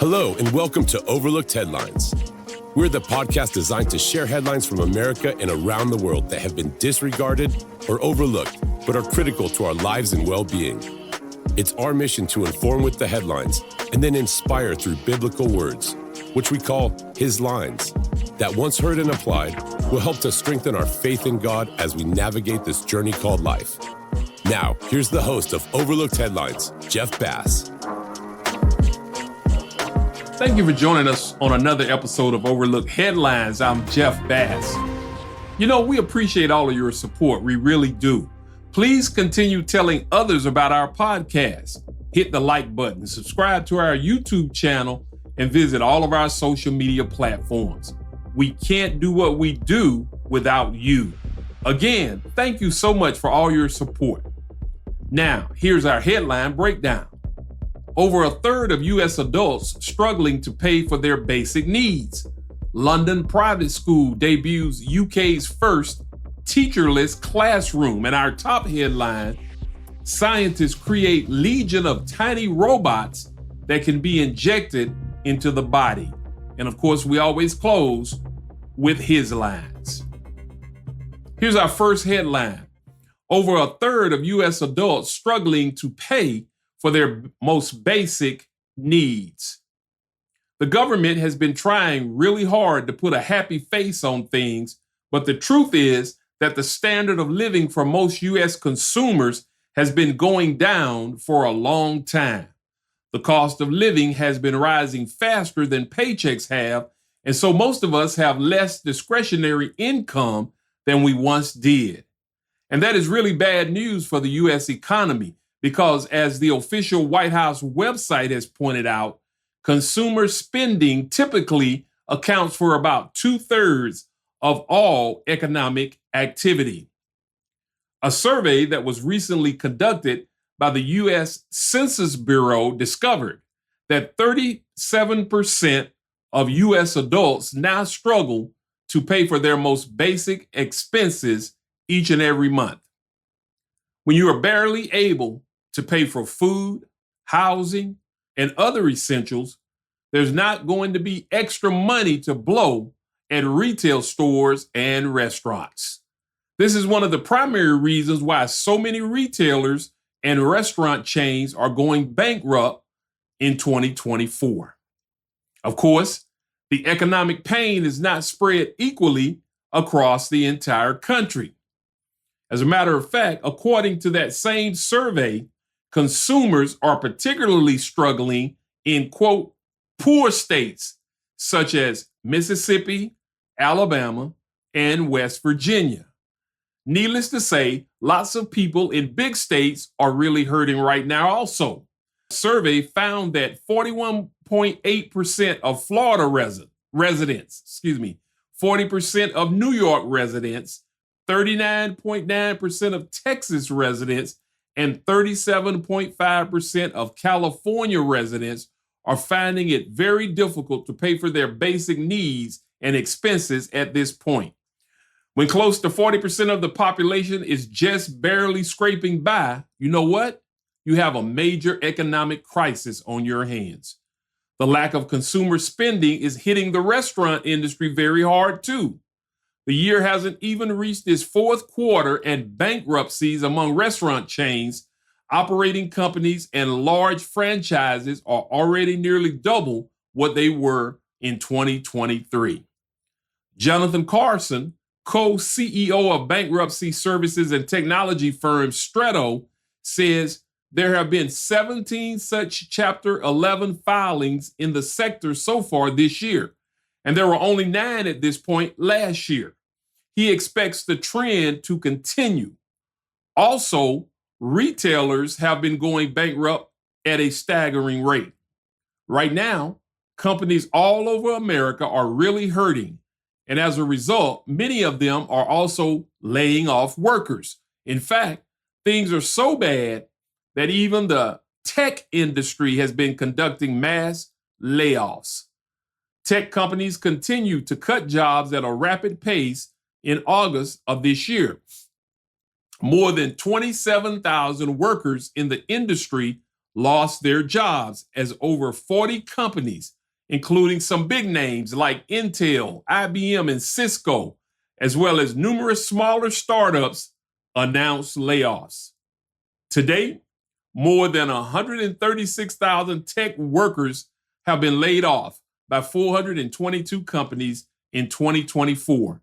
Hello, and welcome to Overlooked Headlines. We're the podcast designed to share headlines from America and around the world that have been disregarded or overlooked, but are critical to our lives and well-being. It's our mission to inform with the headlines and then inspire through biblical words, which we call His Lines, that once heard and applied will help to strengthen our faith in God as we navigate this journey called life. Now, here's the host of Overlooked Headlines, Jeff Bass. Thank you for joining us on another episode of Overlooked Headlines. I'm Jeff Bass. You know, we appreciate all of your support. We really do. Please continue telling others about our podcast. Hit the like button, subscribe to our YouTube channel, and visit all of our social media platforms. We can't do what we do without you. Again, thank you so much for all your support. Now, here's our headline breakdown. Over a third of U.S. adults struggling to pay for their basic needs. London private school debuts UK's first teacherless classroom. And our top headline, scientists create legion of tiny robots that can be injected into the body. And of course, we always close with His Lines. Here's our first headline. Over a third of U.S. adults struggling to pay for their most basic needs. The government has been trying really hard to put a happy face on things, but the truth is that the standard of living for most U.S. consumers has been going down for a long time. The cost of living has been rising faster than paychecks have, and so most of us have less discretionary income than we once did. And that is really bad news for the U.S. economy, because as the official White House website has pointed out, consumer spending typically accounts for about 2/3 of all economic activity. A survey that was recently conducted by the U.S. Census Bureau discovered that 37% of U.S. adults now struggle to pay for their most basic expenses each and every month. When you are barely able to pay for food, housing, and other essentials, there's not going to be extra money to blow at retail stores and restaurants. This is one of the primary reasons why so many retailers and restaurant chains are going bankrupt in 2024. Of course, the economic pain is not spread equally across the entire country. As a matter of fact, according to that same survey, consumers are particularly struggling in, quote, poor states such as Mississippi, Alabama, and West Virginia. Needless to say, lots of people in big states are really hurting right now also. The survey found that 41.8% of Florida residents, 40% of New York residents, 39.9% of Texas residents, and 37.5% of California residents are finding it very difficult to pay for their basic needs and expenses at this point. When close to 40% of the population is just barely scraping by, you know what? You have a major economic crisis on your hands. The lack of consumer spending is hitting the restaurant industry very hard too. The year hasn't even reached its fourth quarter, and bankruptcies among restaurant chains, operating companies, and large franchises are already nearly double what they were in 2023. Jonathan Carson, co-CEO of bankruptcy services and technology firm Stretto, says there have been 17 such Chapter 11 filings in the sector so far this year, and there were only 9 at this point last year. He expects the trend to continue. Also, retailers have been going bankrupt at a staggering rate. Right now, companies all over America are really hurting, and as a result, many of them are also laying off workers. In fact, things are so bad that even the tech industry has been conducting mass layoffs. Tech companies continue to cut jobs at a rapid pace. In August of this year, more than 27,000 workers in the industry lost their jobs as over 40 companies, including some big names like Intel, IBM, and Cisco, as well as numerous smaller startups, announced layoffs. To date, more than 136,000 tech workers have been laid off by 422 companies in 2024,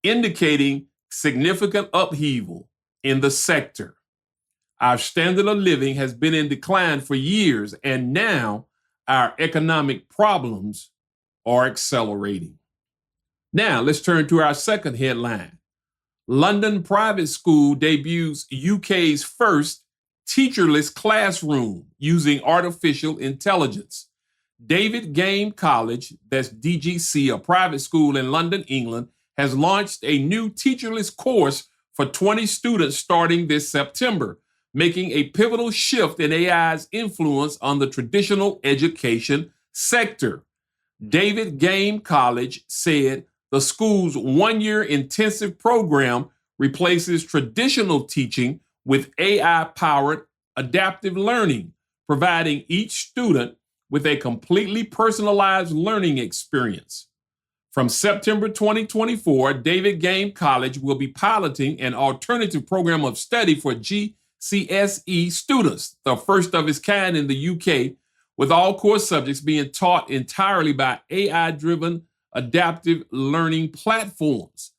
indicating significant upheaval in the sector. Our standard of living has been in decline for years, and now our economic problems are accelerating. Now, let's turn to our second headline. London private school debuts UK's first teacherless classroom using artificial intelligence. David Game College, that's DGC, a private school in London, England, has launched a new teacherless course for 20 students starting this September, making a pivotal shift in AI's influence on the traditional education sector. David Game College said the school's one-year intensive program replaces traditional teaching with AI-powered adaptive learning, providing each student with a completely personalized learning experience. From September 2024, David Game College will be piloting an alternative program of study for GCSE students, the first of its kind in the UK, with all core subjects being taught entirely by AI-driven adaptive learning platforms.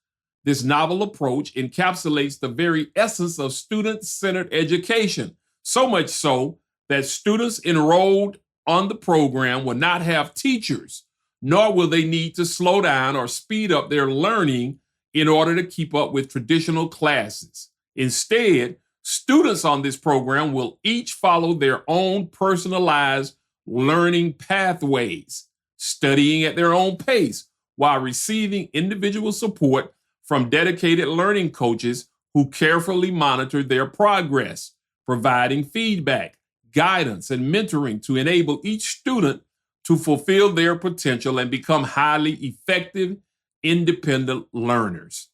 This novel approach encapsulates the very essence of student-centered education, so much so that students enrolled on the program will not have teachers, nor will they need to slow down or speed up their learning in order to keep up with traditional classes. Instead, students on this program will each follow their own personalized learning pathways, studying at their own pace while receiving individual support from dedicated learning coaches who carefully monitor their progress, providing feedback, guidance, and mentoring to enable each student to fulfill their potential and become highly effective, independent learners.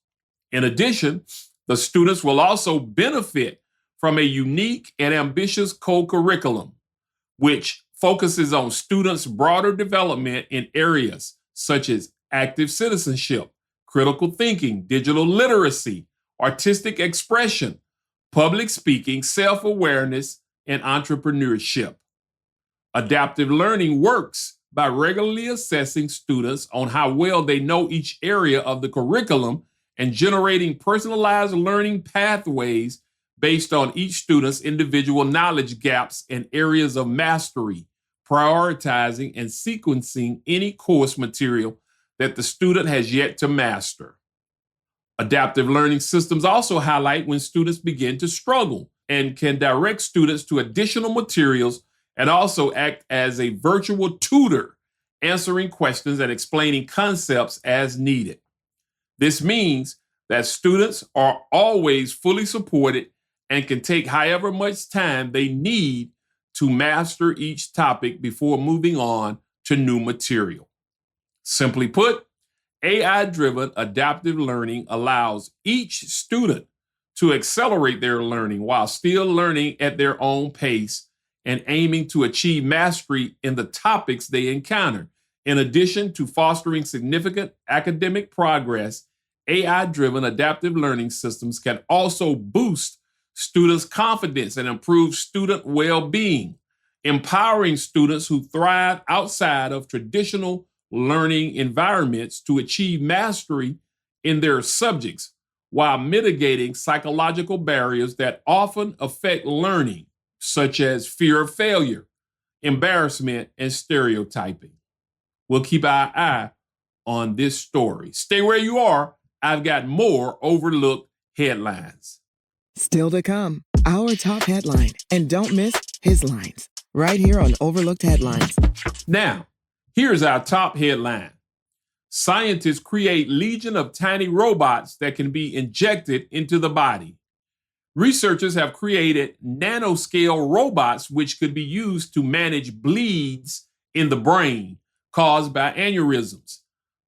In addition, the students will also benefit from a unique and ambitious co-curriculum, which focuses on students' broader development in areas such as active citizenship, critical thinking, digital literacy, artistic expression, public speaking, self-awareness, and entrepreneurship. Adaptive learning works by regularly assessing students on how well they know each area of the curriculum and generating personalized learning pathways based on each student's individual knowledge gaps and areas of mastery, prioritizing and sequencing any course material that the student has yet to master. Adaptive learning systems also highlight when students begin to struggle and can direct students to additional materials and also act as a virtual tutor, answering questions and explaining concepts as needed. This means that students are always fully supported and can take however much time they need to master each topic before moving on to new material. Simply put, AI-driven adaptive learning allows each student to accelerate their learning while still learning at their own pace and aiming to achieve mastery in the topics they encounter. In addition to fostering significant academic progress, AI-driven adaptive learning systems can also boost students' confidence and improve student well-being, empowering students who thrive outside of traditional learning environments to achieve mastery in their subjects while mitigating psychological barriers that often affect learning, such as fear of failure, embarrassment, and stereotyping. We'll keep our eye on this story. Stay where you are. I've got more overlooked headlines. Still to come, our top headline, and don't miss his lines, right here on Overlooked Headlines. Now, here's our top headline. Scientists create legion of tiny robots that can be injected into the body. Researchers have created nanoscale robots which could be used to manage bleeds in the brain caused by aneurysms.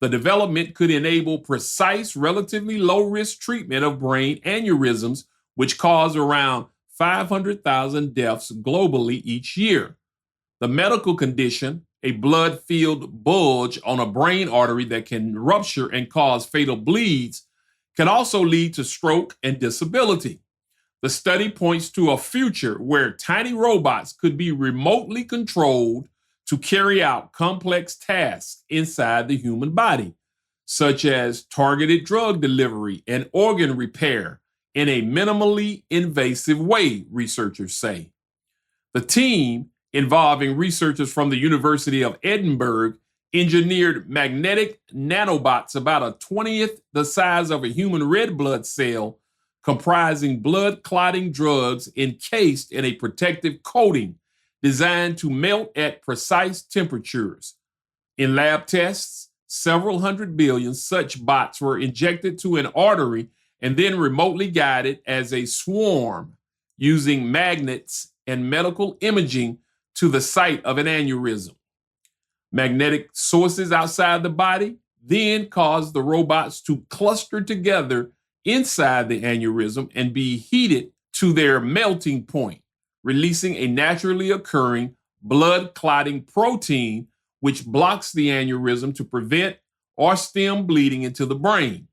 The development could enable precise, relatively low-risk treatment of brain aneurysms, which cause around 500,000 deaths globally each year. The medical condition, a blood-filled bulge on a brain artery that can rupture and cause fatal bleeds, can also lead to stroke and disability. The study points to a future where tiny robots could be remotely controlled to carry out complex tasks inside the human body, such as targeted drug delivery and organ repair in a minimally invasive way, researchers say. The team, involving researchers from the University of Edinburgh, engineered magnetic nanobots about a 20th the size of a human red blood cell, comprising blood clotting drugs encased in a protective coating designed to melt at precise temperatures. In lab tests, several hundred billion such bots were injected to an artery and then remotely guided as a swarm using magnets and medical imaging to the site of an aneurysm. Magnetic sources outside the body then cause the robots to cluster together inside the aneurysm and be heated to their melting point, releasing a naturally occurring blood clotting protein which blocks the aneurysm to prevent or stem bleeding into the brain.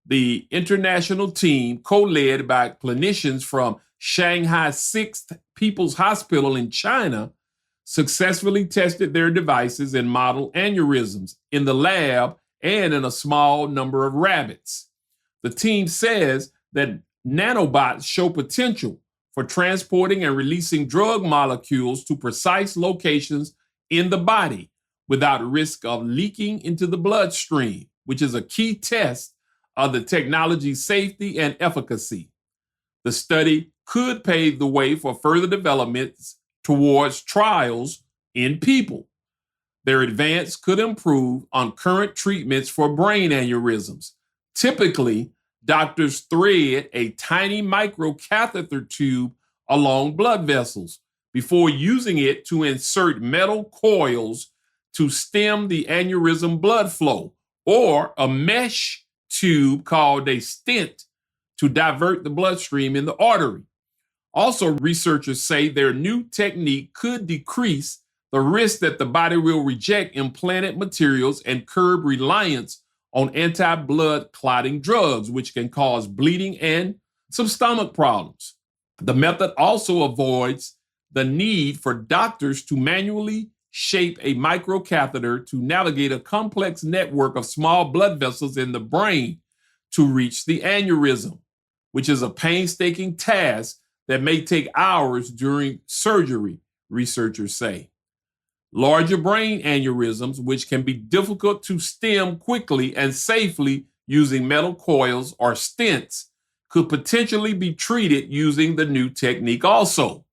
The international team, co-led by clinicians from Shanghai 6th People's Hospital in China, successfully tested their devices and model aneurysms in the lab and in a small number of rabbits. The team says that nanobots show potential for transporting and releasing drug molecules to precise locations in the body without risk of leaking into the bloodstream, which is a key test of the technology's safety and efficacy. The study could pave the way for further developments towards trials in people. Their advance could improve on current treatments for brain aneurysms. Typically, doctors thread a tiny microcatheter tube along blood vessels before using it to insert metal coils to stem the aneurysm blood flow, or a mesh tube called a stent to divert the bloodstream in the artery. Also, researchers say their new technique could decrease the risk that the body will reject implanted materials and curb reliance on anti-blood clotting drugs, which can cause bleeding and some stomach problems. The method also avoids the need for doctors to manually shape a microcatheter to navigate a complex network of small blood vessels in the brain to reach the aneurysm, which is a painstaking task that may take hours during surgery, researchers say. Larger brain aneurysms, which can be difficult to stem quickly and safely using metal coils or stents, could potentially be treated using the new technique also.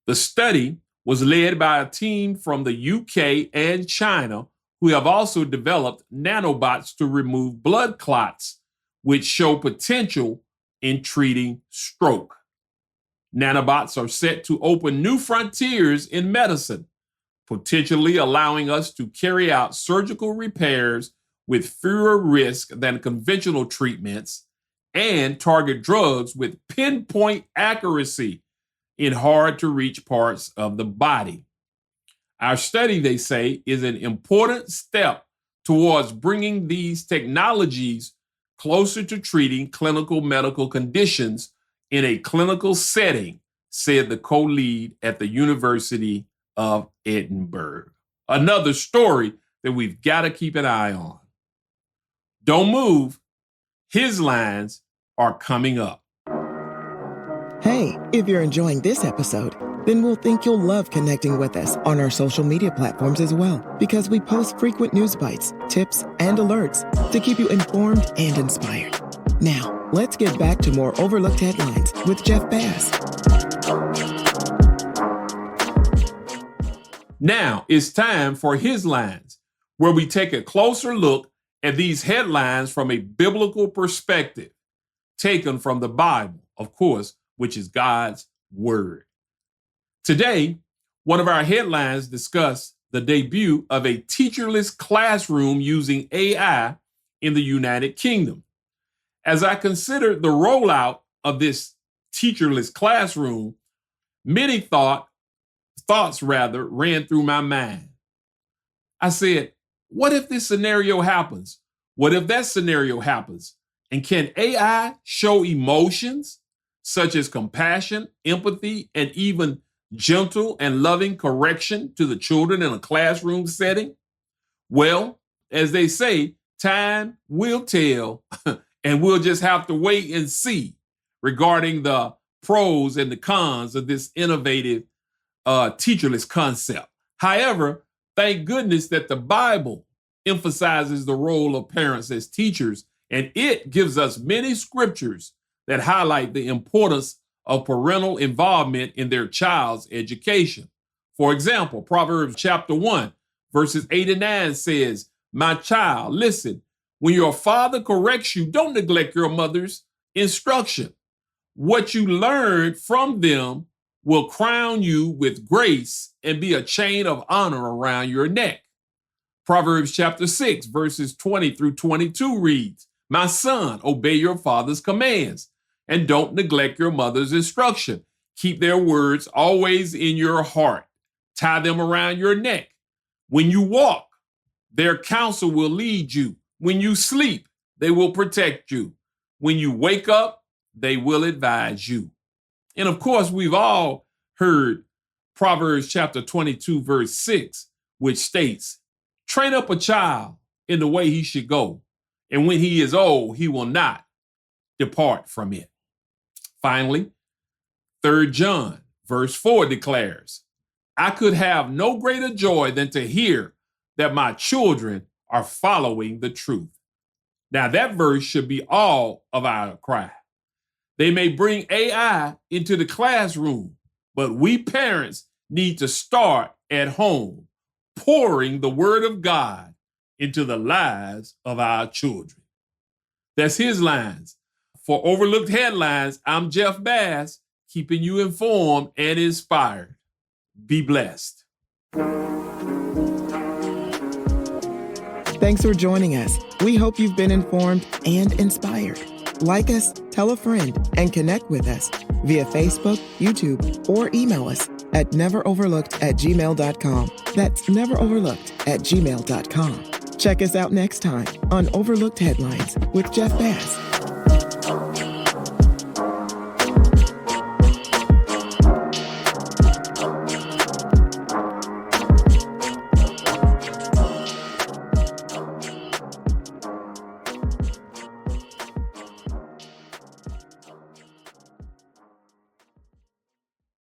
The study was led by a team from the UK and China who have also developed nanobots to remove blood clots, which show potential in treating stroke. Nanobots are set to open new frontiers in medicine, potentially allowing us to carry out surgical repairs with fewer risk than conventional treatments and target drugs with pinpoint accuracy in hard-to-reach parts of the body. Our study, they say, is an important step towards bringing these technologies closer to treating clinical medical conditions in a clinical setting, said the co-lead at the University of Edinburgh. Another story that we've got to keep an eye on. Don't move. His lines are coming up. Hey, if you're enjoying this episode, then we'll think you'll love connecting with us on our social media platforms as well, because we post frequent news bites, tips, and alerts to keep you informed and inspired. Now, let's get back to more overlooked headlines with Jeff Bass. Now it's time for His Lines, where we take a closer look at these headlines from a biblical perspective, taken from the Bible, of course, which is God's Word. Today, one of our headlines discuss the debut of a teacherless classroom using AI in the United Kingdom. As I consider the rollout of this teacherless classroom, many thoughts ran through my mind. I said, what if this scenario happens? What if that scenario happens? And can AI show emotions such as compassion, empathy, and even gentle and loving correction to the children in a classroom setting? Well, as they say, time will tell, and we'll just have to wait and see regarding the pros and the cons of this innovative teacherless concept. However, thank goodness that the Bible emphasizes the role of parents as teachers, and it gives us many scriptures that highlight the importance of parental involvement in their child's education. For example, Proverbs chapter 1, verses 8 and 9 says, "My child, listen, when your father corrects you, don't neglect your mother's instruction. What you learned from them will crown you with grace and be a chain of honor around your neck." Proverbs chapter 6, verses 20 through 22 reads, "My son, obey your father's commands and don't neglect your mother's instruction. Keep their words always in your heart. Tie them around your neck. When you walk, their counsel will lead you. When you sleep, they will protect you. When you wake up, they will advise you." And of course, we've all heard Proverbs chapter 22, verse 6, which states, "Train up a child in the way he should go, and when he is old, he will not depart from it." Finally, 3 John, verse 4 declares, "I could have no greater joy than to hear that my children are following the truth." Now, that verse should be all of our cry. They may bring AI into the classroom, but we parents need to start at home, pouring the word of God into the lives of our children. That's his lines. For Overlooked Headlines, I'm Jeff Bass, keeping you informed and inspired. Be blessed. Thanks for joining us. We hope you've been informed and inspired. Like us, tell a friend, and connect with us via Facebook, YouTube, or email us at neveroverlooked@gmail.com. That's neveroverlooked@gmail.com. Check us out next time on Overlooked Headlines with Jeff Bass.